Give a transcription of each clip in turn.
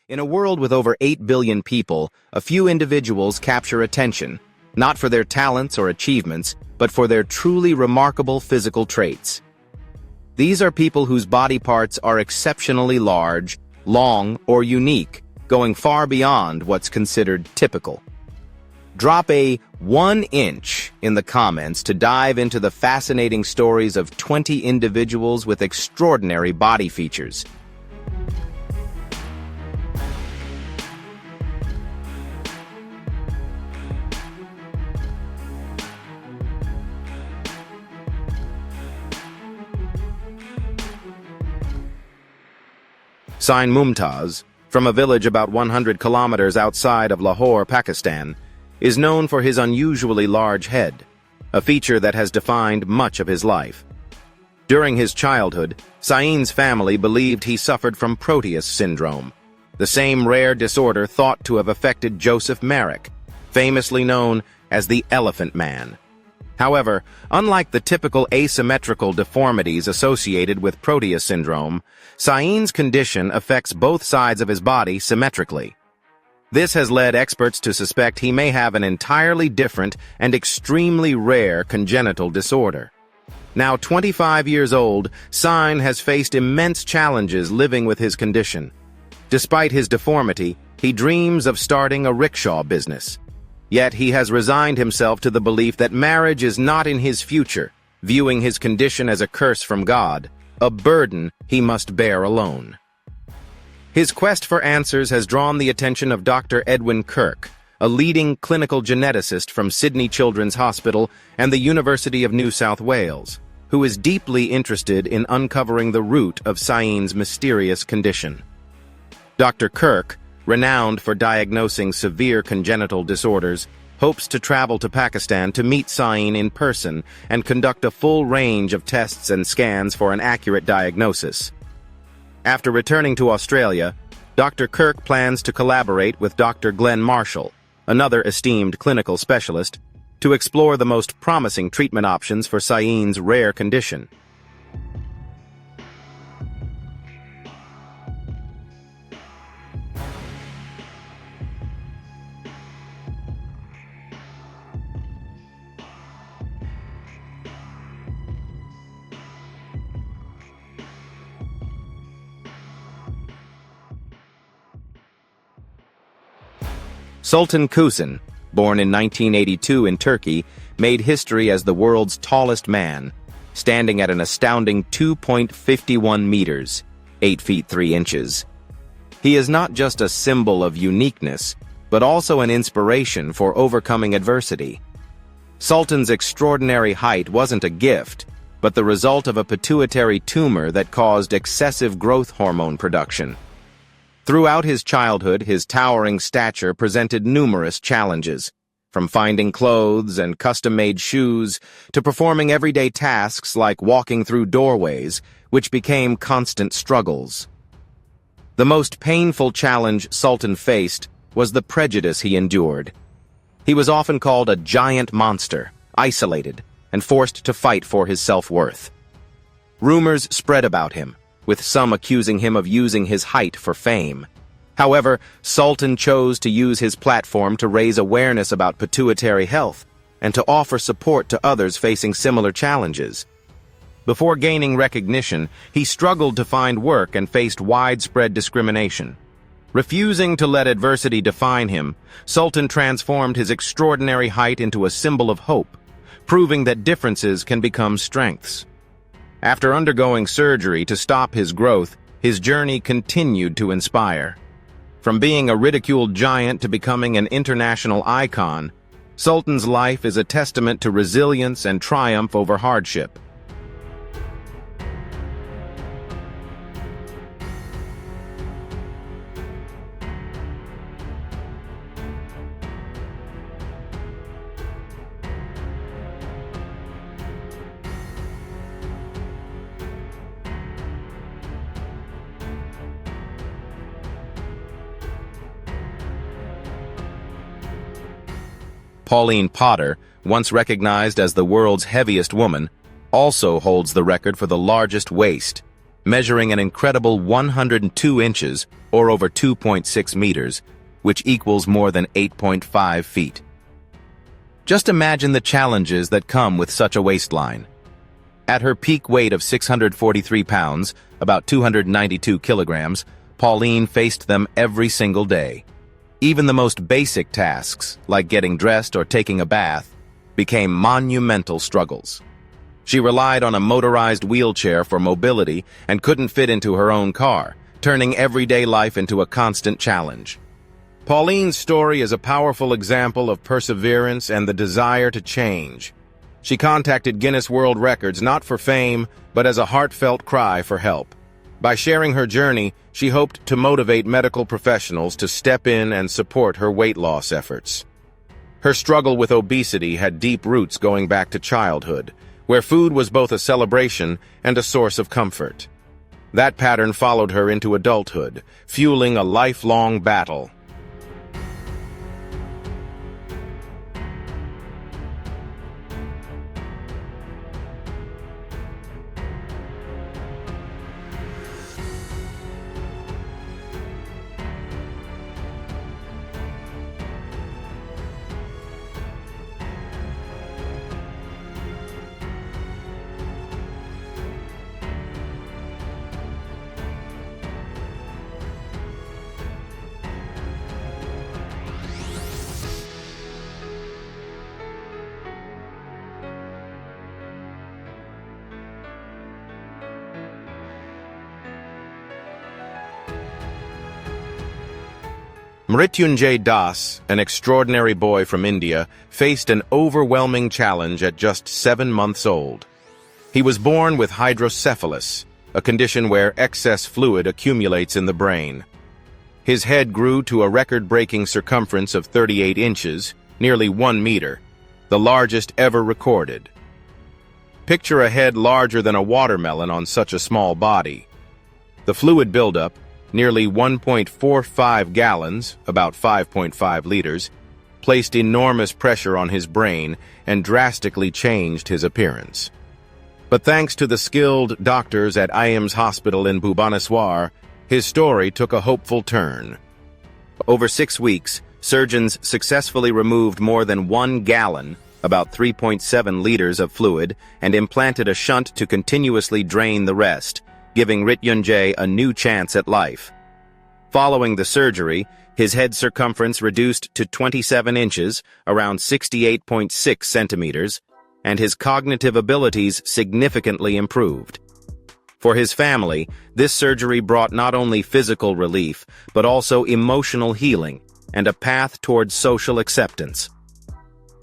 In a world with over 8 billion people, a few individuals capture attention, not for their talents or achievements, but for their truly remarkable physical traits. These are people whose body parts are exceptionally large, long, or unique, going far beyond what's considered typical. Drop a 1 inch in the comments to dive into the fascinating stories of 20 individuals with extraordinary body features. Sain Mumtaz, from a village about 100 kilometers outside of Lahore, Pakistan, is known for his unusually large head, a feature that has defined much of his life. During his childhood, Sain's family believed he suffered from Proteus syndrome, the same rare disorder thought to have affected Joseph Merrick, famously known as the Elephant Man. However, unlike the typical asymmetrical deformities associated with Proteus syndrome, Sain's condition affects both sides of his body symmetrically. This has led experts to suspect he may have an entirely different and extremely rare congenital disorder. Now 25 years old, Sain has faced immense challenges living with his condition. Despite his deformity, he dreams of starting a rickshaw business. Yet he has resigned himself to the belief that marriage is not in his future, viewing his condition as a curse from God, a burden he must bear alone. His quest for answers has drawn the attention of Dr. Edwin Kirk, a leading clinical geneticist from Sydney Children's Hospital and the University of New South Wales, who is deeply interested in uncovering the root of Sain's mysterious condition. Dr. Kirk, renowned for diagnosing severe congenital disorders, hopes to travel to Pakistan to meet Sain in person and conduct a full range of tests and scans for an accurate diagnosis. After returning to Australia, Dr. Kirk plans to collaborate with Dr. Glenn Marshall, another esteemed clinical specialist, to explore the most promising treatment options for Sain's rare condition. Sultan Kösen, born in 1982 in Turkey, made history as the world's tallest man, standing at an astounding 2.51 meters, 8 feet 3 inches. He is not just a symbol of uniqueness, but also an inspiration for overcoming adversity. Sultan's extraordinary height wasn't a gift, but the result of a pituitary tumor that caused excessive growth hormone production. Throughout his childhood, his towering stature presented numerous challenges, from finding clothes and custom-made shoes to performing everyday tasks like walking through doorways, which became constant struggles. The most painful challenge Sultan faced was the prejudice he endured. He was often called a giant monster, isolated, and forced to fight for his self-worth. Rumors spread about him, with some accusing him of using his height for fame. However, Sultan chose to use his platform to raise awareness about pituitary health and to offer support to others facing similar challenges. Before gaining recognition, he struggled to find work and faced widespread discrimination. Refusing to let adversity define him, Sultan transformed his extraordinary height into a symbol of hope, proving that differences can become strengths. After undergoing surgery to stop his growth, his journey continued to inspire. From being a ridiculed giant to becoming an international icon, Sultan's life is a testament to resilience and triumph over hardship. Pauline Potter, once recognized as the world's heaviest woman, also holds the record for the largest waist, measuring an incredible 102 inches, or over 2.6 meters, which equals more than 8.5 feet. Just imagine the challenges that come with such a waistline. At her peak weight of 643 pounds, about 292 kilograms, Pauline faced them every single day. Even the most basic tasks, like getting dressed or taking a bath, became monumental struggles. She relied on a motorized wheelchair for mobility and couldn't fit into her own car, turning everyday life into a constant challenge. Pauline's story is a powerful example of perseverance and the desire to change. She contacted Guinness World Records not for fame, but as a heartfelt cry for help. By sharing her journey, she hoped to motivate medical professionals to step in and support her weight loss efforts. Her struggle with obesity had deep roots going back to childhood, where food was both a celebration and a source of comfort. That pattern followed her into adulthood, fueling a lifelong battle. Mrityunjay Das, an extraordinary boy from India, faced an overwhelming challenge at just 7 months old. He was born with hydrocephalus, a condition where excess fluid accumulates in the brain. His head grew to a record-breaking circumference of 38 inches, nearly 1 meter, the largest ever recorded. Picture a head larger than a watermelon on such a small body. The fluid buildup, nearly 1.45 gallons, about 5.5 liters, placed enormous pressure on his brain and drastically changed his appearance. But thanks to the skilled doctors at IIMS Hospital in Bhubaneswar, his story took a hopeful turn. Over 6 weeks, surgeons successfully removed more than 1 gallon, about 3.7 liters of fluid, and implanted a shunt to continuously drain the rest, giving Mrityunjay a new chance at life. Following the surgery, his head circumference reduced to 27 inches, around 68.6 centimeters, and his cognitive abilities significantly improved. For his family, this surgery brought not only physical relief, but also emotional healing and a path towards social acceptance.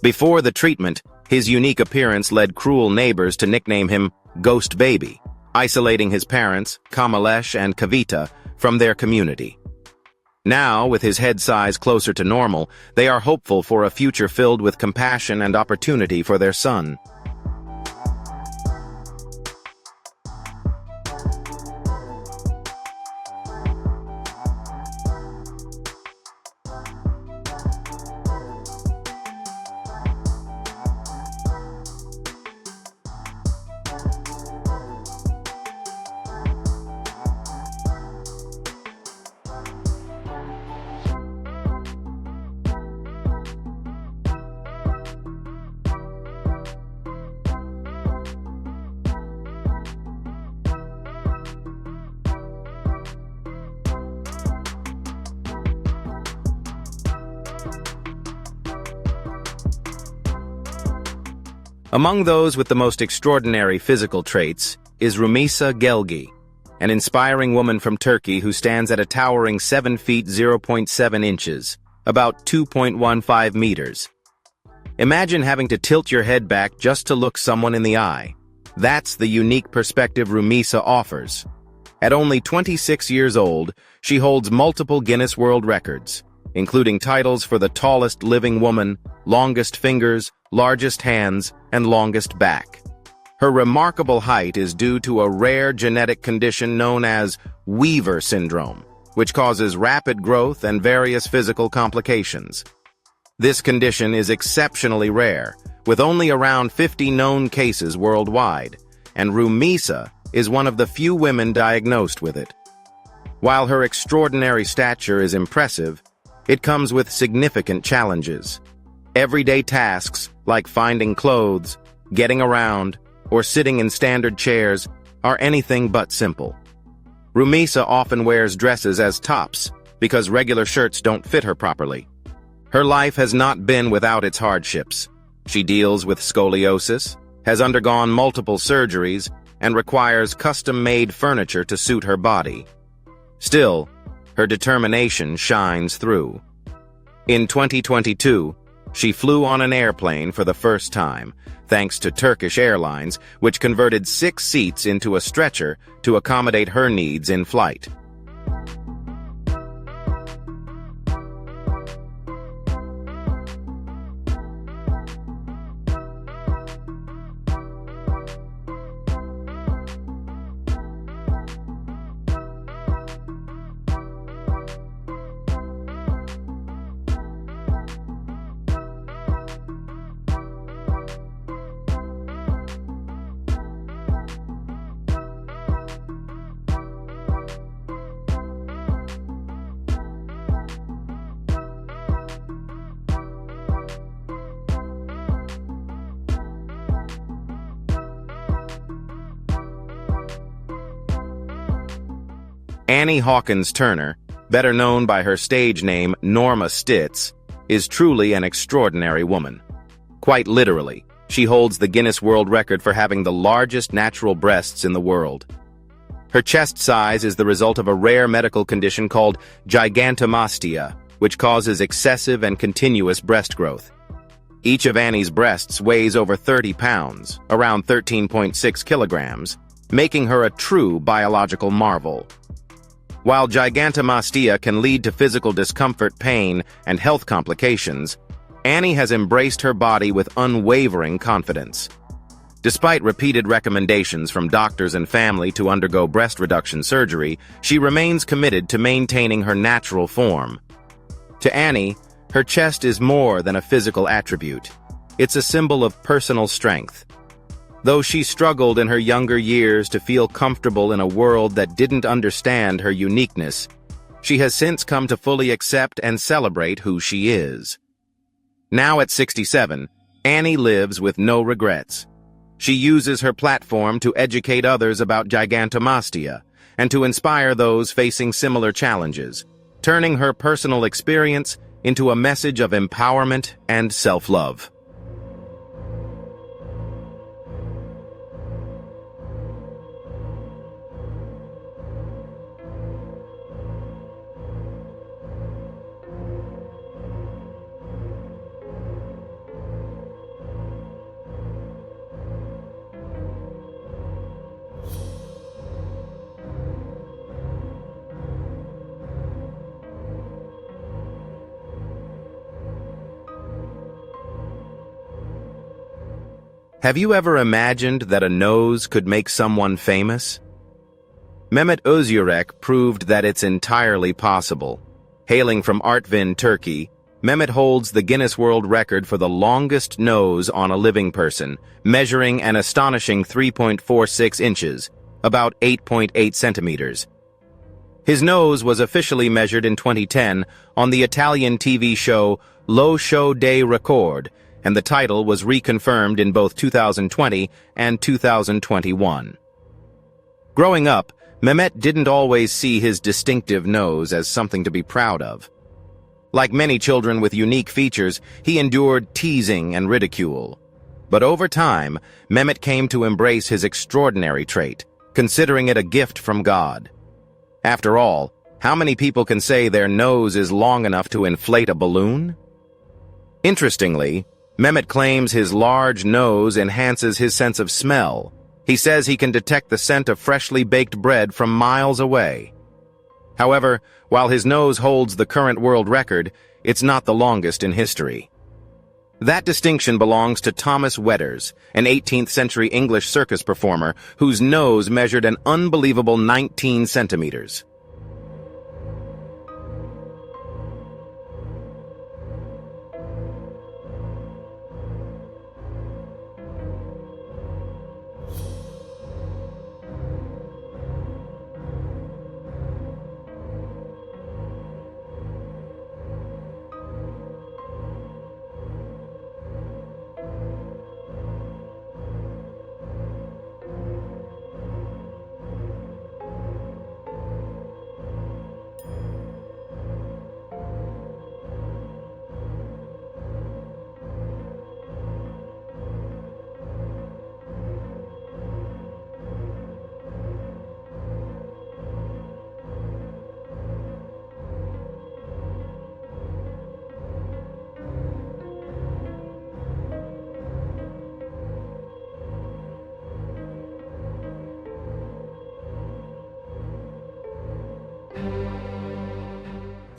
Before the treatment, his unique appearance led cruel neighbors to nickname him Ghost Baby, isolating his parents, Kamalesh and Kavita, from their community. Now, with his head size closer to normal, they are hopeful for a future filled with compassion and opportunity for their son. Among those with the most extraordinary physical traits is Rumeysa Gelgi, an inspiring woman from Turkey who stands at a towering 7 feet 0.7 inches, about 2.15 meters. Imagine having to tilt your head back just to look someone in the eye. That's the unique perspective Rumeysa offers. At only 26 years old, she holds multiple Guinness World Records, including titles for the tallest living woman, longest fingers, largest hands, and longest back. Her remarkable height is due to a rare genetic condition known as Weaver syndrome, which causes rapid growth and various physical complications. This condition is exceptionally rare, with only around 50 known cases worldwide, and Rumeysa is one of the few women diagnosed with it. While her extraordinary stature is impressive, it comes with significant challenges. Everyday tasks like finding clothes, getting around, or sitting in standard chairs are anything but simple. Rumisa often wears dresses as tops because regular shirts don't fit her properly. Her life has not been without its hardships. She deals with scoliosis, has undergone multiple surgeries, and requires custom-made furniture to suit her body. Still, her determination shines through. In 2022, she flew on an airplane for the first time, thanks to Turkish Airlines, which converted 6 seats into a stretcher to accommodate her needs in flight. Annie Hawkins Turner, better known by her stage name Norma Stitz, is truly an extraordinary woman. Quite literally, she holds the Guinness World Record for having the largest natural breasts in the world. Her chest size is the result of a rare medical condition called gigantomastia, which causes excessive and continuous breast growth. Each of Annie's breasts weighs over 30 pounds, around 13.6 kilograms, making her a true biological marvel. While gigantomastia can lead to physical discomfort, pain, and health complications, Annie has embraced her body with unwavering confidence. Despite repeated recommendations from doctors and family to undergo breast reduction surgery, she remains committed to maintaining her natural form. To Annie, her chest is more than a physical attribute. It's a symbol of personal strength. Though she struggled in her younger years to feel comfortable in a world that didn't understand her uniqueness, she has since come to fully accept and celebrate who she is. Now at 67, Annie lives with no regrets. She uses her platform to educate others about gigantomastia and to inspire those facing similar challenges, turning her personal experience into a message of empowerment and self-love. Have you ever imagined that a nose could make someone famous? Mehmet Özürek proved that it's entirely possible. Hailing from Artvin, Turkey, Mehmet holds the Guinness World Record for the longest nose on a living person, measuring an astonishing 3.46 inches, about 8.8 centimeters. His nose was officially measured in 2010 on the Italian TV show Lo Show dei Record, and the title was reconfirmed in both 2020 and 2021. Growing up, Mehmet didn't always see his distinctive nose as something to be proud of. Like many children with unique features, he endured teasing and ridicule. But over time, Mehmet came to embrace his extraordinary trait, considering it a gift from God. After all, how many people can say their nose is long enough to inflate a balloon? Interestingly, Mehmet claims his large nose enhances his sense of smell. He says he can detect the scent of freshly baked bread from miles away. However, while his nose holds the current world record, it's not the longest in history. That distinction belongs to Thomas Wetters, an 18th-century English circus performer whose nose measured an unbelievable 19 centimeters.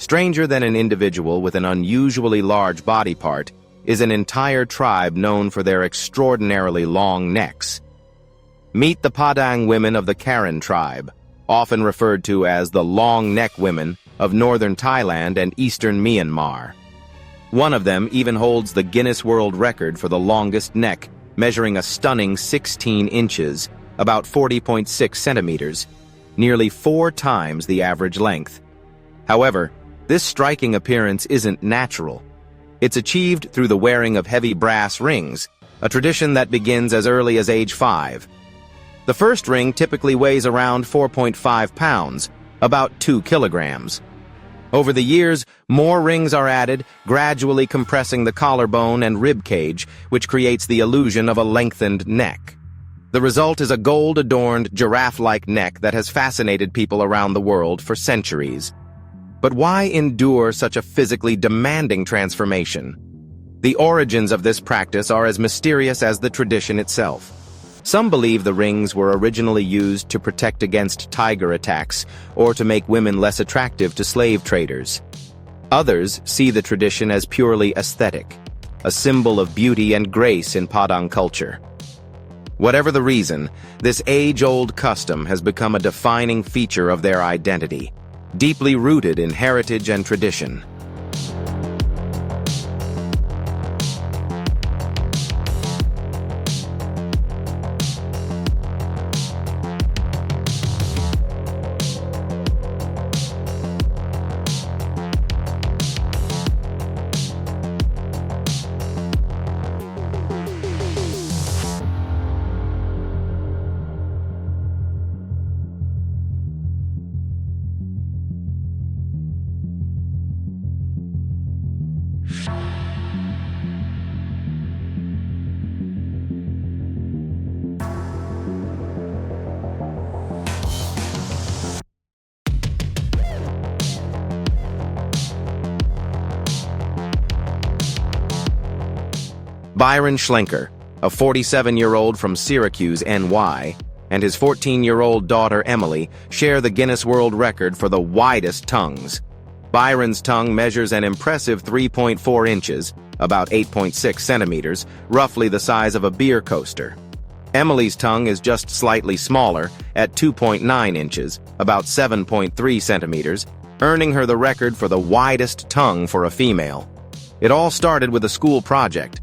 Stranger than an individual with an unusually large body part is an entire tribe known for their extraordinarily long necks. Meet the Padang women of the Karen tribe, often referred to as the long neck women of northern Thailand and eastern Myanmar. One of them even holds the Guinness World Record for the longest neck, measuring a stunning 16 inches, about 40.6 centimeters, nearly 4 times the average length. However, this striking appearance isn't natural. It's achieved through the wearing of heavy brass rings, a tradition that begins as early as age 5. The first ring typically weighs around 4.5 pounds, about 2 kilograms. Over the years, more rings are added, gradually compressing the collarbone and rib cage, which creates the illusion of a lengthened neck. The result is a gold-adorned, giraffe-like neck that has fascinated people around the world for centuries. But why endure such a physically demanding transformation? The origins of this practice are as mysterious as the tradition itself. Some believe the rings were originally used to protect against tiger attacks or to make women less attractive to slave traders. Others see the tradition as purely aesthetic, a symbol of beauty and grace in Padang culture. Whatever the reason, this age-old custom has become a defining feature of their identity, deeply rooted in heritage and tradition. Byron Schlenker, a 47-year-old from Syracuse, NY, and his 14-year-old daughter Emily share the Guinness World Record for the widest tongues. Byron's tongue measures an impressive 3.4 inches, about 8.6 centimeters, roughly the size of a beer coaster. Emily's tongue is just slightly smaller, at 2.9 inches, about 7.3 centimeters, earning her the record for the widest tongue for a female. It all started with a school project.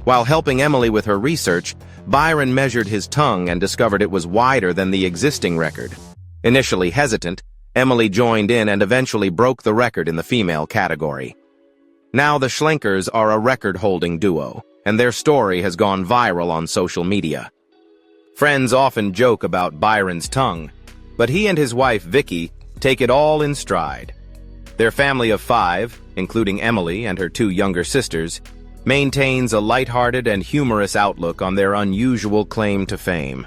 While helping Emily with her research, Byron measured his tongue and discovered it was wider than the existing record. Initially hesitant, Emily joined in and eventually broke the record in the female category. Now the Schlenkers are a record-holding duo, and their story has gone viral on social media. Friends often joke about Byron's tongue, but he and his wife Vicky take it all in stride. Their family of 5, including Emily and her 2 younger sisters, maintains a lighthearted and humorous outlook on their unusual claim to fame.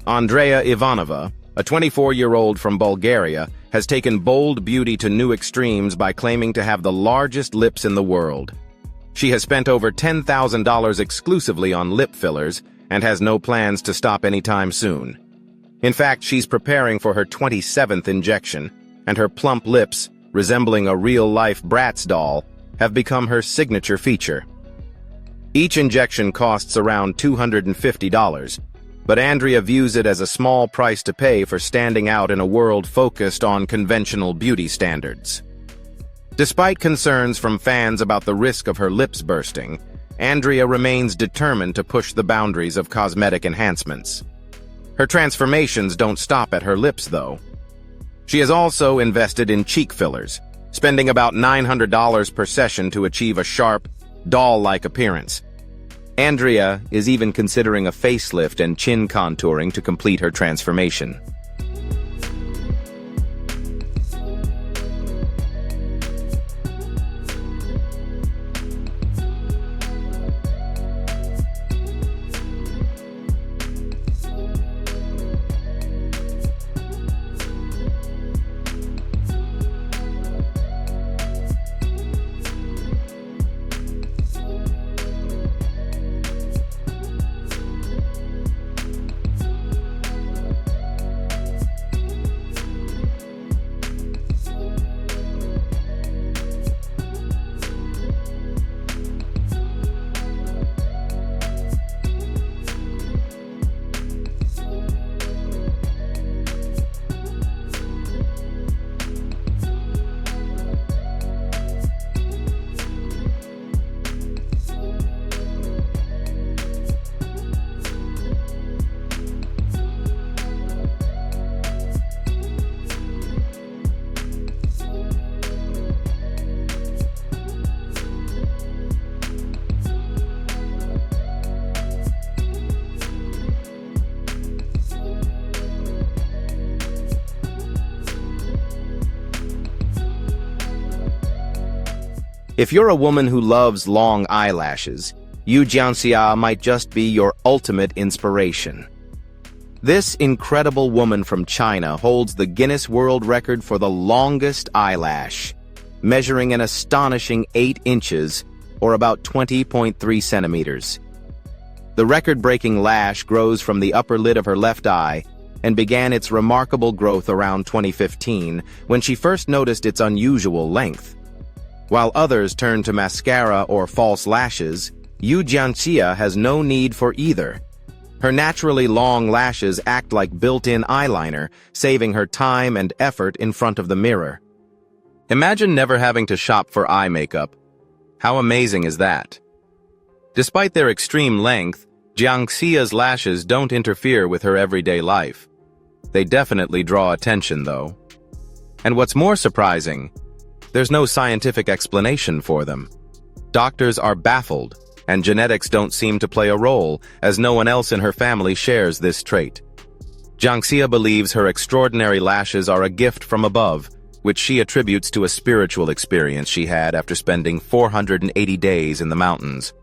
Andrea Ivanova, a 24-year-old from Bulgaria, has taken bold beauty to new extremes by claiming to have the largest lips in the world. She has spent over $10,000 exclusively on lip fillers and has no plans to stop anytime soon. In fact, she's preparing for her 27th injection, and her plump lips, resembling a real-life Bratz doll, have become her signature feature. Each injection costs around $250, but Andrea views it as a small price to pay for standing out in a world focused on conventional beauty standards. Despite concerns from fans about the risk of her lips bursting, Andrea remains determined to push the boundaries of cosmetic enhancements. Her transformations don't stop at her lips, though. She has also invested in cheek fillers, spending about $900 per session to achieve a sharp, doll-like appearance. Andrea is even considering a facelift and chin contouring to complete her transformation. If you're a woman who loves long eyelashes, Yu Jianxia might just be your ultimate inspiration. This incredible woman from China holds the Guinness World Record for the longest eyelash, measuring an astonishing 8 inches, or about 20.3 centimeters. The record-breaking lash grows from the upper lid of her left eye and began its remarkable growth around 2015, when she first noticed its unusual length. While others turn to mascara or false lashes, Yu Jianxia has no need for either. Her naturally long lashes act like built-in eyeliner, saving her time and effort in front of the mirror. Imagine never having to shop for eye makeup. How amazing is that? Despite their extreme length, Jianxia's lashes don't interfere with her everyday life. They definitely draw attention, though. And what's more surprising, there's no scientific explanation for them. Doctors are baffled, and genetics don't seem to play a role, as no one else in her family shares this trait. Jianxia believes her extraordinary lashes are a gift from above, which she attributes to a spiritual experience she had after spending 480 days in the mountains.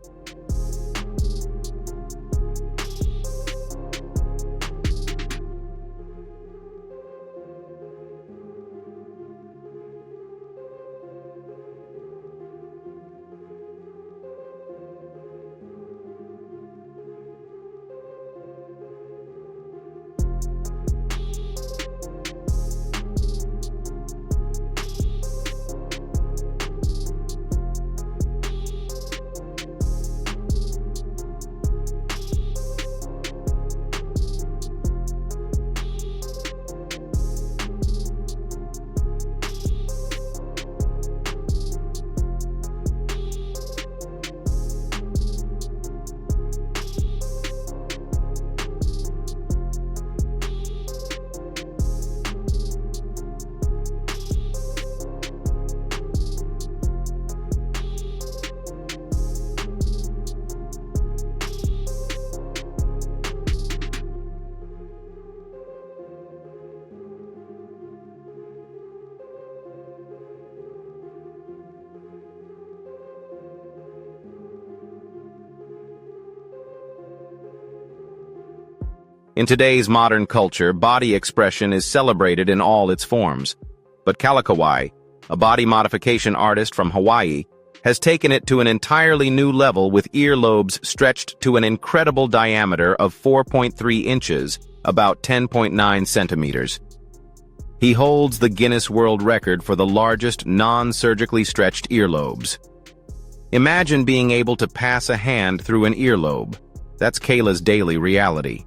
In today's modern culture, body expression is celebrated in all its forms. But Kalakaua, a body modification artist from Hawaii, has taken it to an entirely new level with earlobes stretched to an incredible diameter of 4.3 inches, about 10.9 centimeters. He holds the Guinness World Record for the largest non-surgically stretched earlobes. Imagine being able to pass a hand through an earlobe. That's Kayla's daily reality.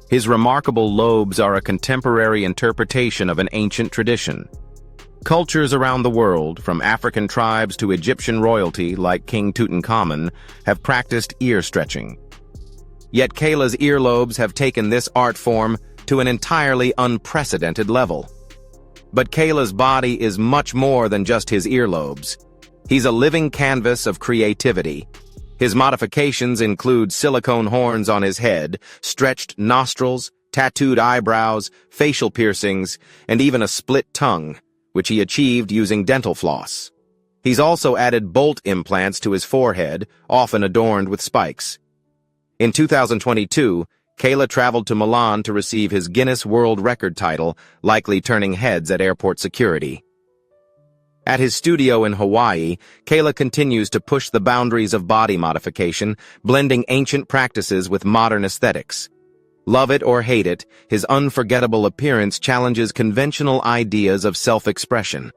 His remarkable lobes are a contemporary interpretation of an ancient tradition. Cultures around the world, from African tribes to Egyptian royalty like King Tutankhamun, have practiced ear stretching. Yet Kayla's earlobes have taken this art form to an entirely unprecedented level. But Kayla's body is much more than just his earlobes. He's a living canvas of creativity. His modifications include silicone horns on his head, stretched nostrils, tattooed eyebrows, facial piercings, and even a split tongue, which he achieved using dental floss. He's also added bolt implants to his forehead, often adorned with spikes. In 2022, Kayla traveled to Milan to receive his Guinness World Record title, likely turning heads at airport security. At his studio in Hawaii, Kayla continues to push the boundaries of body modification, blending ancient practices with modern aesthetics. Love it or hate it, his unforgettable appearance challenges conventional ideas of self-expression.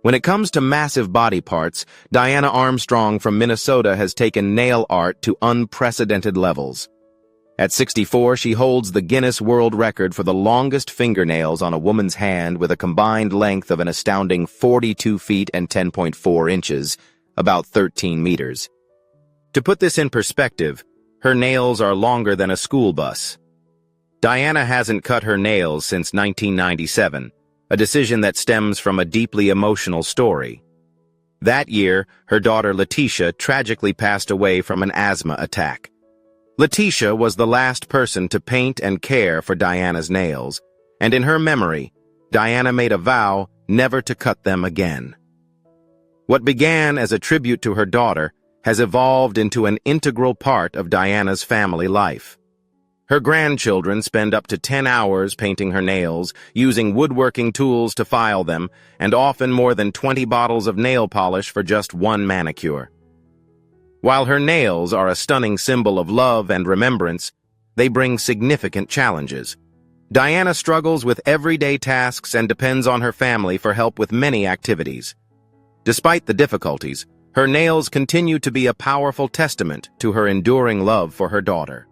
When it comes to massive body parts, Diana Armstrong from Minnesota has taken nail art to unprecedented levels. At 64, she holds the Guinness World Record for the longest fingernails on a woman's hand with a combined length of an astounding 42 feet and 10.4 inches, about 13 meters. To put this in perspective, her nails are longer than a school bus. Diana hasn't cut her nails since 1997. A decision that stems from a deeply emotional story. That year, her daughter Letitia tragically passed away from an asthma attack. Letitia was the last person to paint and care for Diana's nails, and in her memory, Diana made a vow never to cut them again. What began as a tribute to her daughter has evolved into an integral part of Diana's family life. Her grandchildren spend up to 10 hours painting her nails, using woodworking tools to file them, and often more than 20 bottles of nail polish for just one manicure. While her nails are a stunning symbol of love and remembrance, they bring significant challenges. Diana struggles with everyday tasks and depends on her family for help with many activities. Despite the difficulties, her nails continue to be a powerful testament to her enduring love for her daughter.